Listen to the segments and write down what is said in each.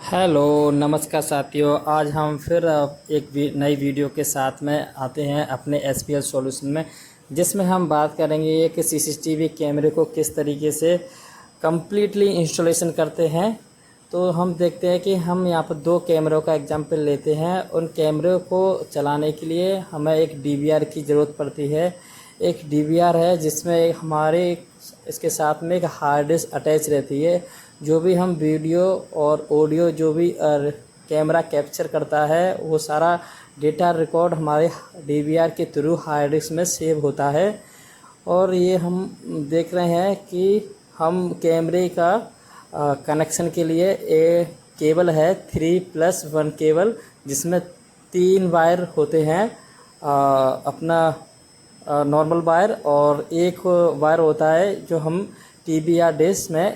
Hello नमस्कार साथियों। आज हम फिर एक नई वीडियो के साथ में आते हैं अपने SPL सॉल्यूशन में, जिसमें हम बात करेंगे कि CCTV कैमरे को किस तरीके से कम्प्लीटली इंस्टॉलेशन करते हैं। तो हम देखते हैं कि हम यहाँ पर दो कैमरों का एग्जांपल लेते हैं। उन कैमरों को चलाने के लिए हमें एक DVR की ज़रूरत पड़ती है। एक DVR है जिसमें हमारे इसके साथ में एक हार्ड डिस्क अटैच रहती है। जो भी हम वीडियो और ऑडियो जो भी कैमरा कैप्चर करता है वो सारा डेटा रिकॉर्ड हमारे DVR के थ्रू हार्ड डिस्क में सेव होता है। और ये हम देख रहे हैं कि हम कैमरे का कनेक्शन के लिए एक केबल है 3+1 केबल, जिसमें 3 वायर होते हैं। अपना नॉर्मल वायर और एक वायर होता है जो हम टीवी या डिश में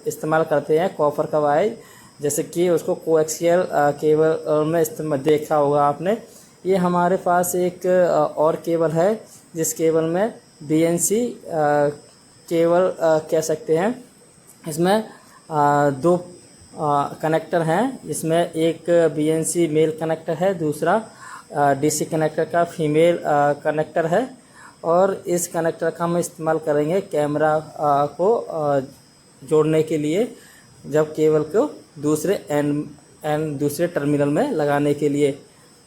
इस्तेमाल करते हैं, कॉपर का वायर, जैसे कि उसको कोएक्सियल केबल में इस्तेमाल देखा होगा आपने। ये हमारे पास एक और केबल है जिस केबल में BNC केबल कह सकते हैं। इसमें दो कनेक्टर हैं। इसमें एक BNC मेल कनेक्टर है, दूसरा DC कनेक्टर का फीमेल कनेक्टर है। और इस कनेक्टर का हम इस्तेमाल करेंगे कैमरा को जोड़ने के लिए, जब केबल को दूसरे दूसरे टर्मिनल में लगाने के लिए,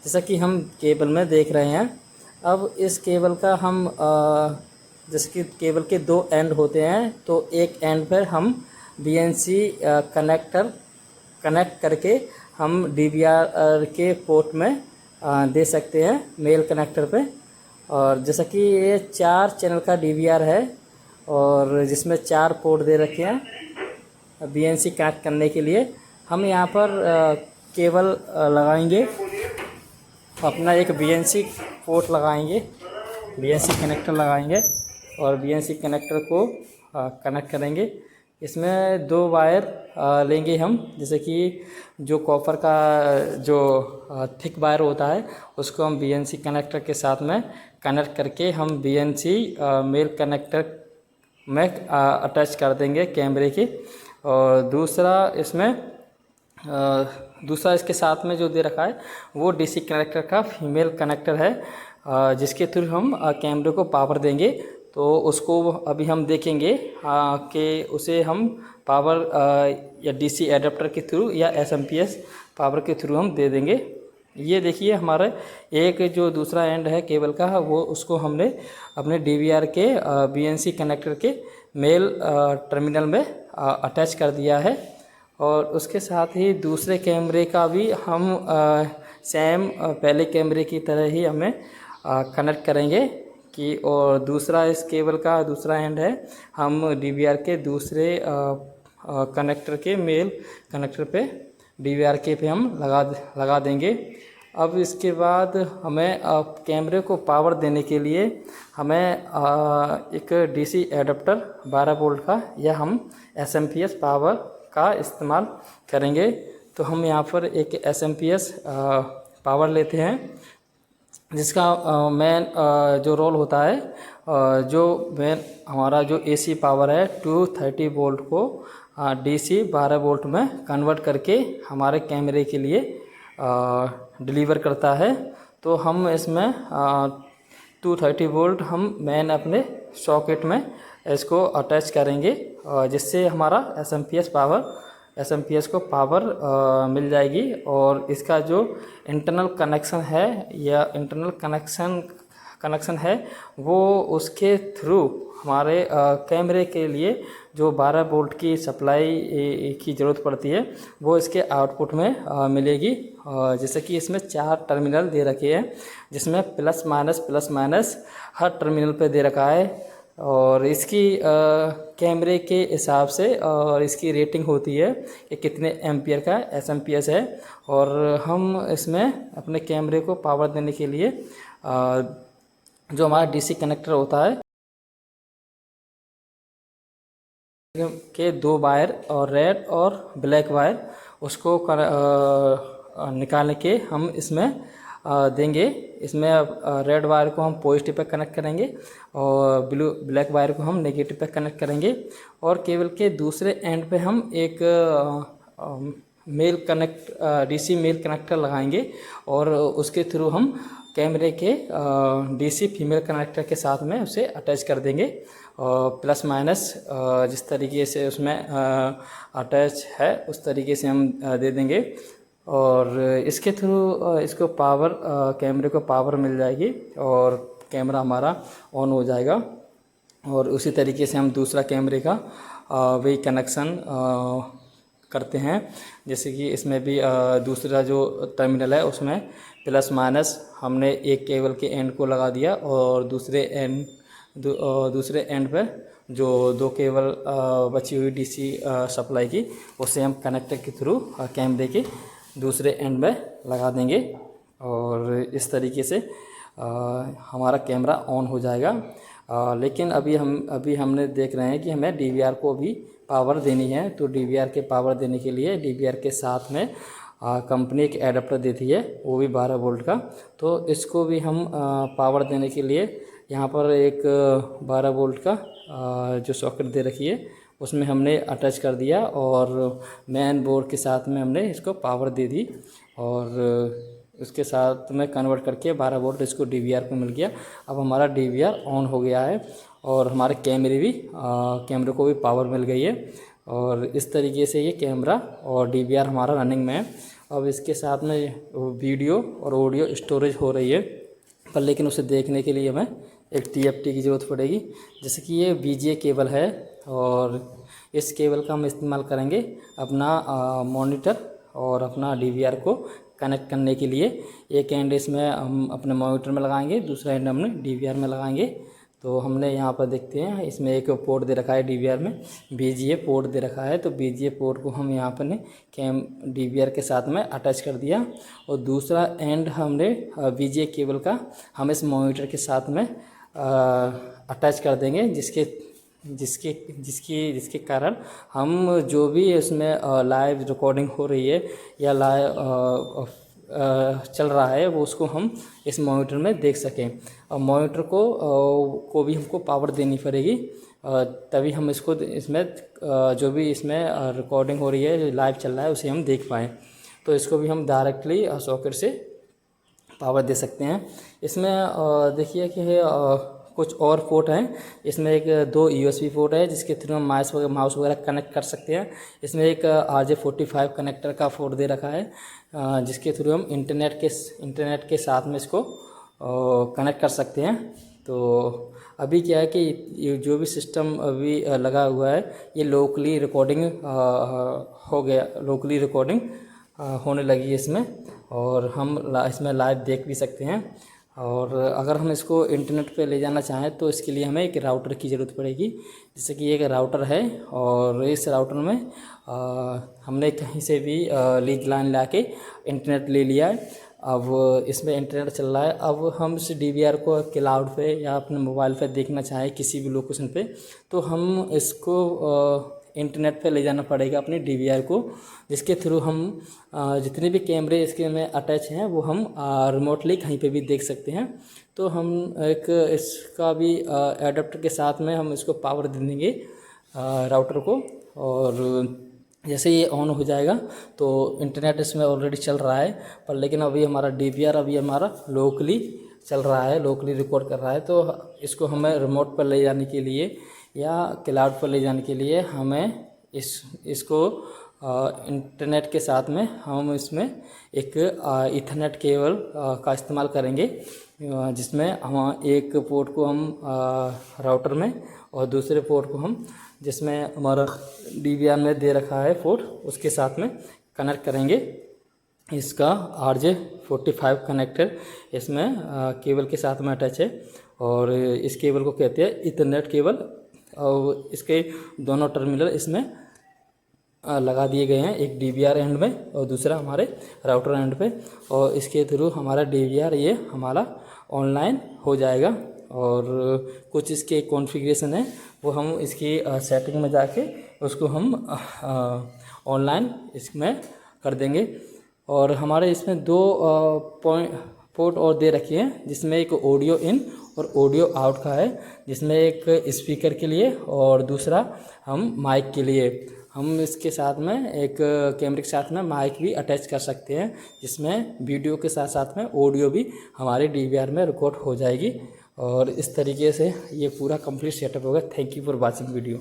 जैसा कि हम केबल में देख रहे हैं। अब इस केबल का हम जैसे कि केबल के दो एंड होते हैं, तो एक एंड पर हम BNC कनेक्टर कनेक्ट करके हम DVR के पोर्ट में दे सकते हैं, मेल कनेक्टर पे। और जैसा कि ये 4 चैनल का DVR है और जिसमें 4 पोर्ट दे रखे हैं BNC कनेक्ट करने के लिए। हम यहाँ पर केबल लगाएंगे, अपना एक BNC पोर्ट लगाएंगे, BNC कनेक्टर लगाएंगे और BNC कनेक्टर को कनेक्ट करेंगे। इसमें 2 वायर लेंगे हम, जैसे कि जो कॉपर का जो थिक वायर होता है उसको हम BNC कनेक्टर के साथ में कनेक्ट करके हम BNC मेल कनेक्टर में अटैच कर देंगे कैमरे के। और दूसरा इसके साथ में जो दे रखा है वो DC कनेक्टर का फीमेल कनेक्टर है, जिसके थ्रू हम कैमरे को पावर देंगे। तो उसको अभी हम देखेंगे कि उसे हम पावर या DC एडाप्टर के थ्रू या SMPS पावर के थ्रू हम दे देंगे। ये देखिए हमारा एक जो दूसरा एंड है केबल का, वो उसको हमने अपने DVR के BNC कनेक्टर के मेल टर्मिनल में अटैच कर दिया है। और उसके साथ ही दूसरे कैमरे का भी हम सेम पहले कैमरे की तरह ही हमें कनेक्ट करेंगे कि, और दूसरा इस केबल का दूसरा एंड है हम DVR के दूसरे कनेक्टर के मेल कनेक्टर पे DVR के पे हम लगा देंगे। अब इसके बाद हमें कैमरे को पावर देने के लिए हमें एक DC एडाप्टर 12 वोल्ट का या हम SMPS पावर का इस्तेमाल करेंगे। तो हम यहाँ पर एक SMPS पावर लेते हैं, जिसका मेन जो रोल होता है, जो मेन हमारा जो AC पावर है 230 वोल्ट को DC 12 वोल्ट में कन्वर्ट करके हमारे कैमरे के लिए डिलीवर करता है। तो हम इसमें 230 वोल्ट हम मेन अपने सॉकेट में इसको अटैच करेंगे, जिससे हमारा SMPS को पावर मिल जाएगी। और इसका जो इंटरनल कनेक्शन है या इंटरनल कनेक्शन है वो उसके थ्रू हमारे कैमरे के लिए जो 12 वोल्ट की सप्लाई की ज़रूरत पड़ती है वो इसके आउटपुट में मिलेगी। जैसे कि इसमें 4 टर्मिनल दे रखे हैं, जिसमें प्लस माइनस हर टर्मिनल पे दे रखा है। और इसकी कैमरे के हिसाब से और इसकी रेटिंग होती है कि कितने एम्पियर का SMPS है। और हम इसमें अपने कैमरे को पावर देने के लिए जो हमारा DC कनेक्टर होता है के 2 वायर और रेड और ब्लैक वायर उसको निकाल के हम इसमें देंगे। इसमें रेड वायर को हम पॉजिटिव पे कनेक्ट करेंगे और ब्लैक वायर को हम नेगेटिव पे कनेक्ट करेंगे। और केबल के दूसरे एंड पे हम एक डीसी मेल कनेक्टर लगाएंगे और उसके थ्रू हम कैमरे के डीसी फीमेल कनेक्टर के साथ में उसे अटैच कर देंगे। और प्लस माइनस जिस तरीके से उसमें अटैच है उस तरीके से हम दे देंगे और इसके थ्रू इसको पावर कैमरे को पावर मिल जाएगी और कैमरा हमारा ऑन हो जाएगा। और उसी तरीके से हम दूसरा कैमरे का वही कनेक्शन करते हैं, जैसे कि इसमें भी दूसरा जो टर्मिनल है उसमें प्लस माइनस हमने एक केबल के एंड को लगा दिया और दूसरे एंड पर जो दो केबल बची हुई डीसी सप्लाई की उसे हम कनेक्टर के थ्रू कैमरे के दूसरे एंड में लगा देंगे और इस तरीके से हमारा कैमरा ऑन हो जाएगा। लेकिन अभी हमने देख रहे हैं कि हमें डीवीआर को भी पावर देनी है, तो डीवीआर के पावर देने के लिए डीवीआर के साथ में कंपनी एक एडाप्टर देती है, वो भी 12 वोल्ट का। तो इसको भी हम पावर देने के लिए यहाँ पर एक 12 वोल्ट का जो सॉकेट दे रखी है उसमें हमने अटैच कर दिया और मेन बोर्ड के साथ में हमने इसको पावर दे दी और उसके साथ में कन्वर्ट करके 12 वोल्ट इसको डीवीआर को मिल गया। अब हमारा डीवीआर ऑन हो गया है और हमारे कैमरे को भी पावर मिल गई है और इस तरीके से ये कैमरा और डीवीआर हमारा रनिंग में है। अब इसके साथ में वीडियो और ऑडियो स्टोरेज हो रही है, पर लेकिन उसे देखने के लिए हमें एक TFT की ज़रूरत पड़ेगी। जैसे कि ये VGA केबल है और इस केबल का हम इस्तेमाल करेंगे अपना मॉनिटर और अपना डीवीआर को कनेक्ट करने के लिए। एक एंड इसमें हम अपने मॉनिटर में लगाएंगे, दूसरा एंड हमने डीवीआर में लगाएंगे। तो हमने यहाँ पर देखते हैं इसमें एक पोर्ट दे रखा है डीवीआर में, VGA पोर्ट दे रखा है। तो VGA पोर्ट को हम यहाँ पर डीवीआर के साथ में अटैच कर दिया और दूसरा एंड हमने VGA केबल का हम इस मॉनिटर के साथ में अटैच कर देंगे, जिसके कारण हम जो भी इसमें लाइव रिकॉर्डिंग हो रही है या लाइव चल रहा है वो उसको हम इस मॉनिटर में देख सकें। और मॉनिटर को भी हमको पावर देनी पड़ेगी, तभी हम इसमें जो भी इसमें रिकॉर्डिंग हो रही है लाइव चल रहा है उसे हम देख पाएँ। तो इसको भी हम डायरेक्टली सॉकेट से पावर दे सकते हैं। इसमें देखिए कि कुछ और पोर्ट हैं। इसमें एक 2 USB पोर्ट है जिसके थ्रू हम माउस वगैरह कनेक्ट कर सकते हैं। इसमें एक RJ45 कनेक्टर का पोर्ट दे रखा है जिसके थ्रू हम इंटरनेट के साथ में इसको कनेक्ट कर सकते हैं। तो अभी क्या है कि ये जो भी सिस्टम अभी लगा हुआ है ये लोकली रिकॉर्डिंग होने लगी है इसमें, और हम इसमें लाइव देख भी सकते हैं। और अगर हम इसको इंटरनेट पे ले जाना चाहें तो इसके लिए हमें एक राउटर की ज़रूरत पड़ेगी। जैसे कि एक राउटर है और इस राउटर में हमने कहीं से भी लीज लाइन ला के इंटरनेट ले लिया है। अब इसमें इंटरनेट चल रहा है। अब हम इस डीवीआर को क्लाउड पे या अपने मोबाइल पे देखना चाहें किसी भी लोकेशन पे, तो हम इसको इंटरनेट पे ले जाना पड़ेगा अपने डीवीआर को, जिसके थ्रू हम जितने भी कैमरे इसके में अटैच हैं वो हम रिमोटली कहीं पे भी देख सकते हैं। तो हम एक इसका भी एडाप्टर के साथ में हम इसको पावर दे देंगे राउटर को, और जैसे ये ऑन हो जाएगा तो इंटरनेट इसमें ऑलरेडी चल रहा है, पर लेकिन अभी हमारा डीवीआर हमारा लोकली चल रहा है, लोकली रिकॉर्ड कर रहा है। तो इसको हमें रिमोट पर ले जाने के लिए या क्लाउड पर ले जाने के लिए हमें इसको इंटरनेट के साथ में हम इसमें एक ईथरनेट केबल का इस्तेमाल करेंगे, जिसमें हम एक पोर्ट को हम राउटर में और दूसरे पोर्ट को हम जिसमें हमारा डीवीआर में दे रखा है पोर्ट उसके साथ में कनेक्ट करेंगे। इसका RJ45 कनेक्टर इसमें केबल के साथ में अटैच है और इस केबल को कहते हैं ईथरनेट केबल, और इसके दोनों टर्मिनल इसमें लगा दिए गए हैं, एक डीवीआर एंड में और दूसरा हमारे राउटर एंड पे, और इसके थ्रू हमारा डीवीआर ये हमारा ऑनलाइन हो जाएगा। और कुछ इसके कॉन्फ़िगरेशन है वो हम इसकी सेटिंग में जाके उसको हम ऑनलाइन इसमें कर देंगे। और हमारे इसमें 2 पोर्ट और दे रखे हैं, जिसमें एक ऑडियो इन और ऑडियो आउट का है, जिसमें एक स्पीकर के लिए और दूसरा हम माइक के लिए। हम इसके साथ में एक कैमरे के साथ में माइक भी अटैच कर सकते हैं, जिसमें वीडियो के साथ साथ में ऑडियो भी हमारे DVR में रिकॉर्ड हो जाएगी। और इस तरीके से ये पूरा कंप्लीट सेटअप होगा। Thank you for watching video.